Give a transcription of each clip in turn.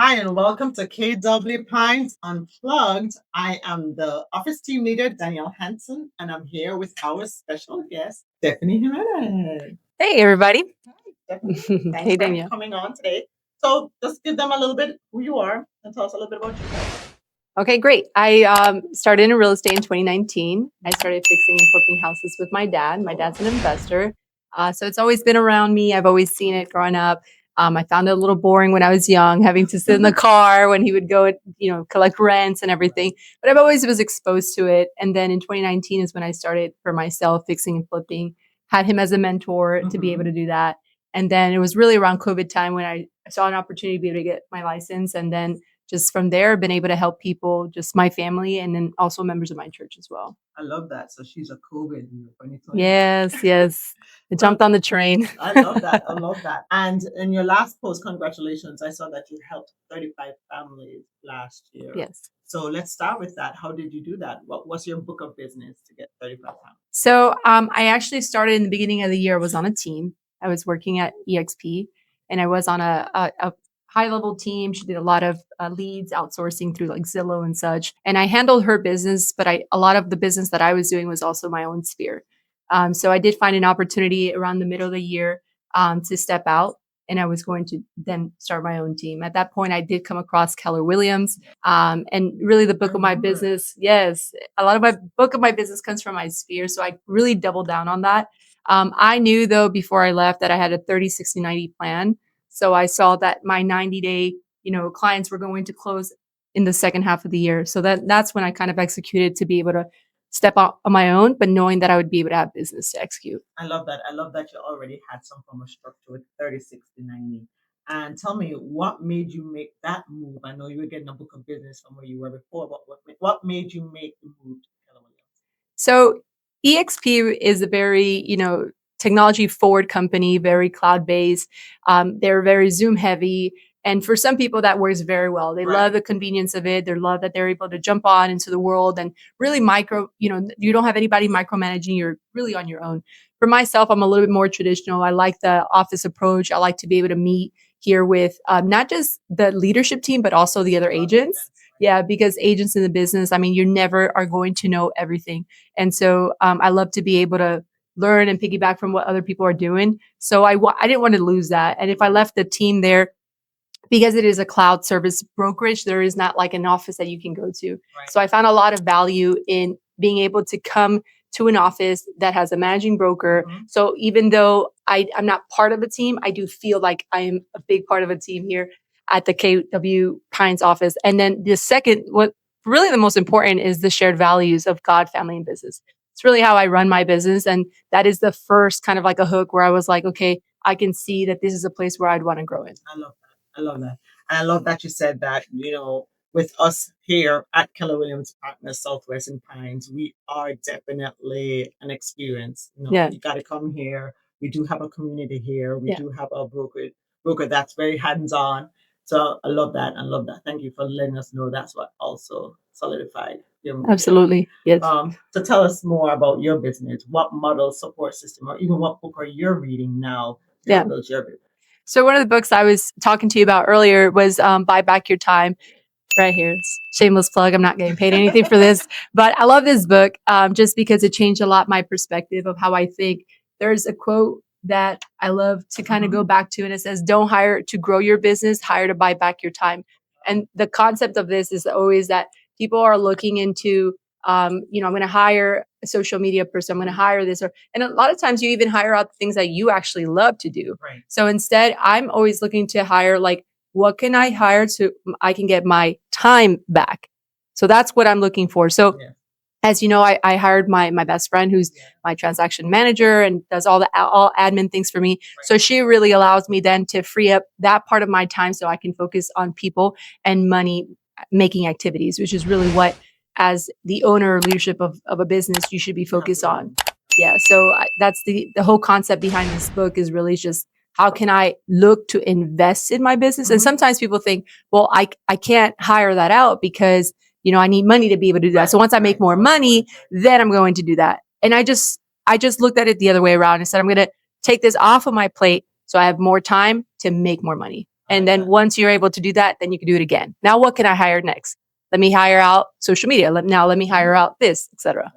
Hi, and welcome to KW Partners Unplugged. I am the office team leader, Danielle Hanson, and I'm here with our special guest, Stephanie Jimenez. Hey, everybody. Stephanie, thanks Hey, for Danielle. coming on today. So, just give them a little bit who you are and tell us a little bit about you. Okay, great. I started in real estate in 2019. I started fixing and flipping houses with my dad. My dad's an investor. So it's always been around me. I've always seen it growing up. I found it a little boring when I was young, having to sit in the car when he would go, collect rents and everything. But I've always was exposed to it. And then in 2019 is when I started for myself fixing and flipping. Had him as a mentor to be able to do that. And then it was really around COVID time when I saw an opportunity to be able to get my license. And then just from there, been able to help people, just my family, and then also members of my church as well. I love that. So she's a COVID in 2020. Yes. I jumped on the train. I love that. I love that. And in your last post, congratulations. I saw that you helped 35 families last year. Yes. So let's start with that. How did you do that? What was your book of business to get 35 families? So I actually started in the beginning of the year. I was on a team. I was working at EXP, and I was on a high level team. She did a lot of leads outsourcing through like Zillow and such. And I handled her business, but a lot of the business that I was doing was also my own sphere. So I did find an opportunity around the middle of the year to step out. And I was going to then start my own team. At that point, I did come across Keller Williams. And really the book of my business, yes, a lot of my book of my business comes from my sphere. So I really doubled down on that. I knew though, before I left that I had a 30, 60, 90 plan. So I saw that my 90-day, clients were going to close in the second half of the year. So that's when I kind of executed to be able to step out on my own, but knowing that I would be able to have business to execute. I love that. I love that you already had some form of structure with 30, 60, 90. And tell me, what made you make that move? I know you were getting a book of business from where you were before, but what made you make the move to Keller Williams? So EXP is a very, technology forward company, very cloud based. They're very Zoom heavy. And for some people, that works very well. They love the convenience of it. They love that they're able to jump on into the world and really you don't have anybody micromanaging. You're really on your own. For myself, I'm a little bit more traditional. I like the office approach. I like to be able to meet here with not just the leadership team, but also the other agents. Yeah, because agents in the business, I mean, you never are going to know everything. And so I love to be able to learn and piggyback from what other people are doing. So I didn't want to lose that. And if I left the team there, because it is a cloud service brokerage, there is not like an office that you can go to. Right. So I found a lot of value in being able to come to an office that has a managing broker. Mm-hmm. So even though I'm not part of a team, I do feel like I am a big part of a team here at the KW Pines office. And then the second, what really the most important is the shared values of God, family, and business. It's really how I run my business. And that is the first kind of like a hook where I was like, okay, I can see that this is a place where I'd want to grow in. I love that. I love that. And I love that you said that, with us here at Keller Williams Partners Southwest and Pines, we are definitely an experience. You got to come here. We do have a community here. We do have a broker that's very hands-on. So I love that. I love that. Thank you for letting us know that's what also solidified your move. Absolutely. Yes. So tell us more about your business. What model support system or even what book are you reading now to build your business? So one of the books I was talking to you about earlier was Buy Back Your Time. Right here. It's shameless plug. I'm not getting paid anything for this, but I love this book just because it changed a lot my perspective of how I think. There's a quote that I love to kind of go back to, and it says, don't hire to grow your business, hire to buy back your time. And the concept of this is always that people are looking into, I'm going to hire a social media person. I'm going to hire this, and a lot of times you even hire out the things that you actually love to do. Right. So instead, I'm always looking to hire like, what can I hire so I can get my time back? So that's what I'm looking for. So as you know, I hired my best friend who's my transaction manager and does all admin things for me. Right. So she really allows me then to free up that part of my time so I can focus on people and money making activities, which is really what, as the owner or leadership of a business, you should be focused on. Yeah. So that's the whole concept behind this book is really just, how can I look to invest in my business? Mm-hmm. And sometimes people think, well, I can't hire that out because, I need money to be able to do that. So once I make more money, then I'm going to do that. And I just looked at it the other way around and said, I'm going to take this off of my plate so I have more time to make more money. And then once you're able to do that, then you can do it again. Now, what can I hire next? Let me hire out social media. Let me hire out this, etc.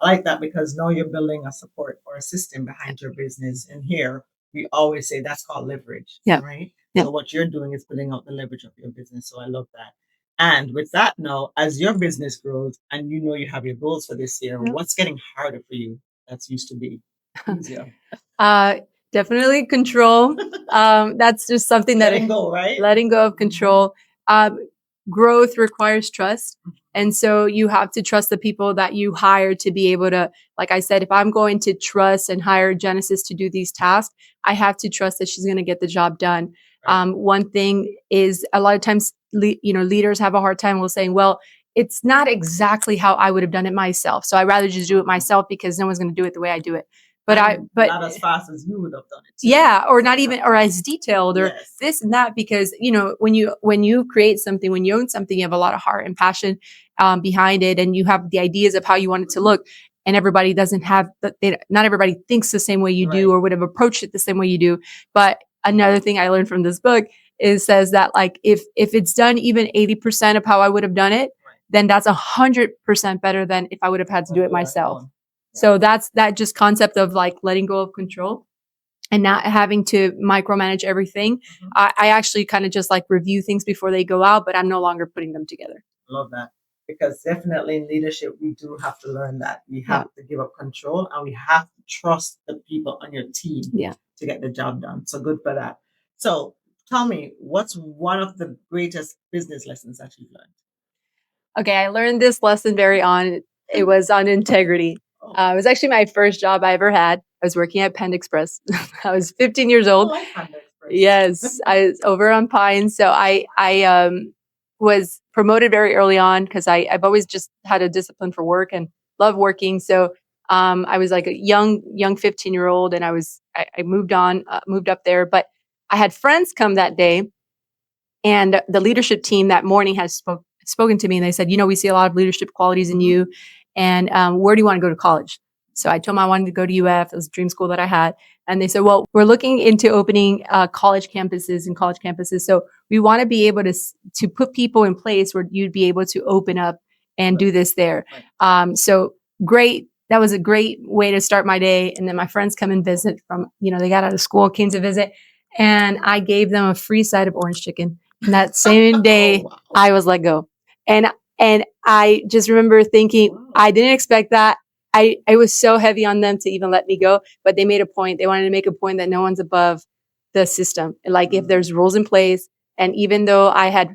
I like that because now you're building a support or a system behind your business. And here we always say that's called leverage, right? So what you're doing is building out the leverage of your business. So I love that. And with that now, as your business grows and you know you have your goals for this year, what's getting harder for you that's used to be easier? Definitely control. That's just something that letting go, right? Letting go of control. Growth requires trust. And so you have to trust the people that you hire to be able to, like I said, if I'm going to trust and hire Genesis to do these tasks, I have to trust that she's going to get the job done. Right. One thing is a lot of times, leaders have a hard time with saying, well, it's not exactly how I would have done it myself. So I'd rather just do it myself because no one's going to do it the way I do it. But not as fast as you would have done it. Yeah, or not even, or as detailed, or this and that, because when you create something, when you own something, you have a lot of heart and passion behind it, and you have the ideas of how you want it to look. And everybody doesn't have not everybody thinks the same way you do, or would have approached it the same way you do. But another thing I learned from this book says that like if it's done even 80% of how I would have done it, then that's 100% better than if I would have had to do it myself. So that's that just concept of like letting go of control and not having to micromanage everything. I actually kind of just like review things before they go out, but I'm no longer putting them together. Love that. Because definitely in leadership, we do have to learn that. We have to give up control and we have to trust the people on your team to get the job done. So good for that. So tell me, what's one of the greatest business lessons that you've learned? Okay, I learned this lesson it was on integrity. It was actually my first job I ever had. I was working at Panda Express. I was 15 years old. I like Panda Express. Yes, I was over on Pine. So I was promoted very early on because I've always just had a discipline for work and love working. So I was like a young 15-year-old, and I moved up there. But I had friends come that day, and the leadership team that morning has spoken to me, and they said, we see a lot of leadership qualities in you. And where do you want to go to college? So I told them I wanted to go to UF. It was a dream school that I had. And they said, well, we're looking into opening college campuses. So we want to be able to put people in place where you'd be able to open up and do this there. So great. That was a great way to start my day. And then my friends come and visit from, they got out of school, came to visit. And I gave them a free side of orange chicken. And that same day, I was let go. And I just remember thinking, I didn't expect that. I was so heavy on them to even let me go, but they made a point. They wanted to make a point that no one's above the system. Like if there's rules in place, and even though I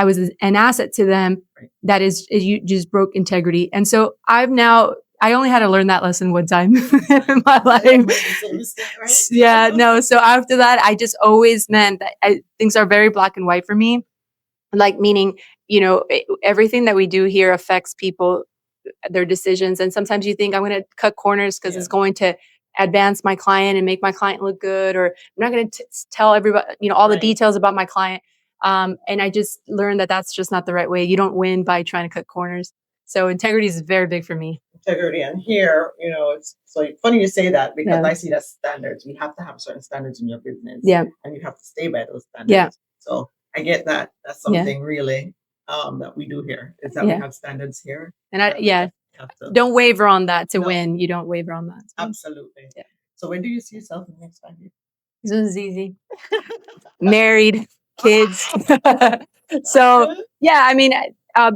was an asset to them, that is, you just broke integrity. And so I only had to learn that lesson one time in my life. Yeah, no. So after that, I just always meant that things are very black and white for me. Like meaning, everything that we do here affects people, their decisions. And sometimes you think I'm going to cut corners because it's going to advance my client and make my client look good, or I'm not going to tell everybody, all the details about my client. And I just learned that that's just not the right way. You don't win by trying to cut corners. So integrity is very big for me. Integrity. And here, it's so funny you say that because I see that standards. We have to have certain standards in your business. Yeah. And you have to stay by those standards. Yeah. So I get that. That's something really that we do here, is that we have standards here. And don't waver on that to win. You don't waver on that. Absolutely. Yeah. So when do you see yourself in the next 5 years? This is easy. Married, kids. So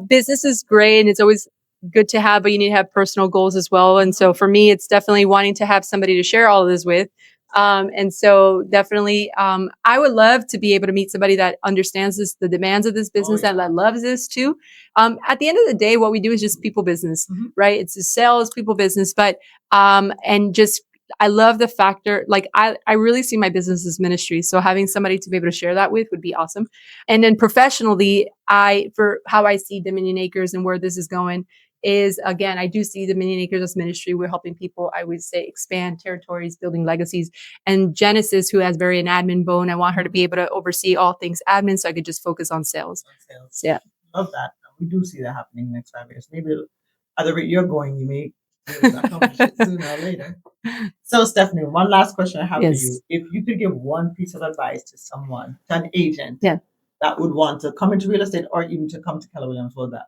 business is great, and it's always good to have, but you need to have personal goals as well. And so for me, it's definitely wanting to have somebody to share all of this with. And so definitely, I would love to be able to meet somebody that understands the demands of this business, and that loves this too. At the end of the day, what we do is just people business, right? It's a sales people business, but, I love the factor, like I really see my business as ministry. So having somebody to be able to share that with would be awesome. And then professionally, for how I see Dominion Acres and where this is going is, again, I do see Dominion Acres as ministry. We're helping people, I would say, expand territories, building legacies. And Genesis, who has very an admin bone, I want her to be able to oversee all things admin so I could just focus on sales. Yeah. Love that. We do see that happening next 5 years. Maybe at the rate you're going, you may You'll accomplish it sooner or later. So, Stephanie, one last question I have for you. If you could give one piece of advice to someone, to an agent that would want to come into real estate or even to come to Keller Williams, what would that?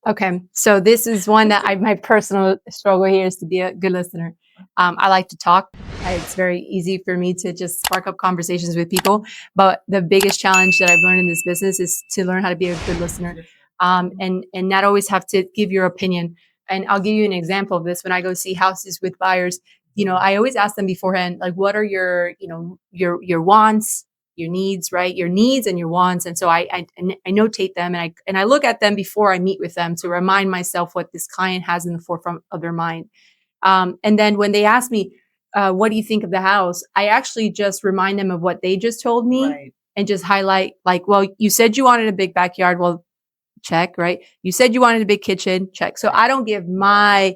Okay, so this is one that my personal struggle here is to be a good listener. I like to talk. It's very easy for me to just spark up conversations with people. But the biggest challenge that I've learned in this business is to learn how to be a good listener, and not always have to give your opinion. And I'll give you an example of this. When I go see houses with buyers, I always ask them beforehand, like, what are your, your wants, your needs, right? Your needs and your wants. And so I notate them, and I look at them before I meet with them to remind myself what this client has in the forefront of their mind. And then when they ask me, what do you think of the house? I actually just remind them of what they just told me, and just highlight, like, well, you said you wanted a big backyard. Well, check, right? You said you wanted a big kitchen, check. So I don't give my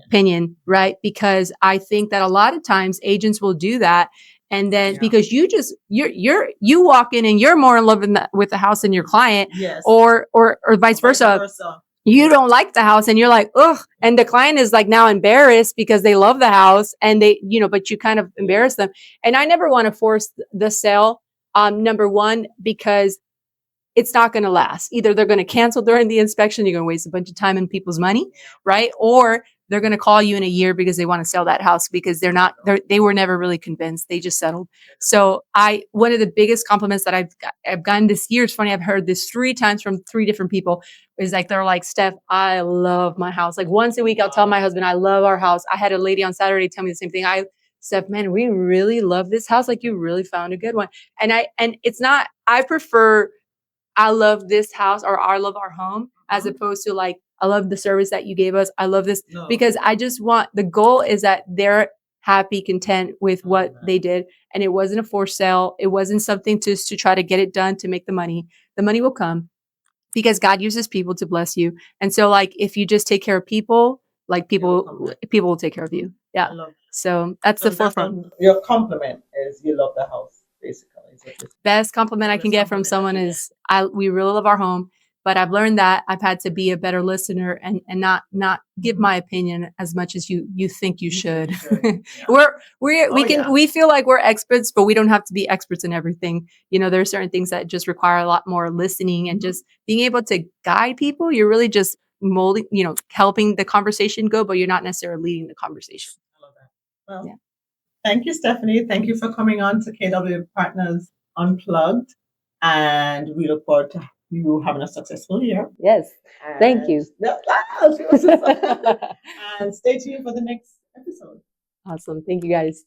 opinion, right? Because I think that a lot of times agents will do that. And then because you walk in and you're more in love with the house than your client, or vice versa. You don't like the house and you're like, ugh. And the client is like now embarrassed because they love the house and they, but you kind of embarrass them. And I never want to force the sale. Number one, because it's not going to last. Either they're going to cancel during the inspection, you're going to waste a bunch of time and people's money, right? Or they're going to call you in a year because they want to sell that house because they were never really convinced. They just settled. So one of the biggest compliments that I've gotten this year, it's funny, I've heard this 3 times from 3 different people, is like, they're like, Steph, I love my house. Like once a week, I'll tell my husband, I love our house. I had a lady on Saturday tell me the same thing. Steph, man, we really love this house. Like you really found a good one. And it's not, I prefer, I love this house, or I love our home, as opposed to like, I love the service that you gave us. I love this, because I just the goal is that they're happy, content with what they did. And it wasn't a forced sale. It wasn't something to try to get it done to make the money. The money will come because God uses people to bless you. And so like, if you just take care of people, like people will take care of you. Yeah. So that's the forefront. Your compliment is you love the house, basically. Best compliment I can get from someone is we really love our home, but I've learned that I've had to be a better listener and not give my opinion as much as you think you should. We feel like we're experts, but we don't have to be experts in everything. There are certain things that just require a lot more listening and just being able to guide people. You're really just molding, helping the conversation go, but you're not necessarily leading the conversation. I love that. Well, thank you, Stephanie. Thank you for coming on to KW Partners Unplugged. And we look forward to you having a successful year. Yes. Thank you. And stay tuned for the next episode. Awesome. Thank you, guys.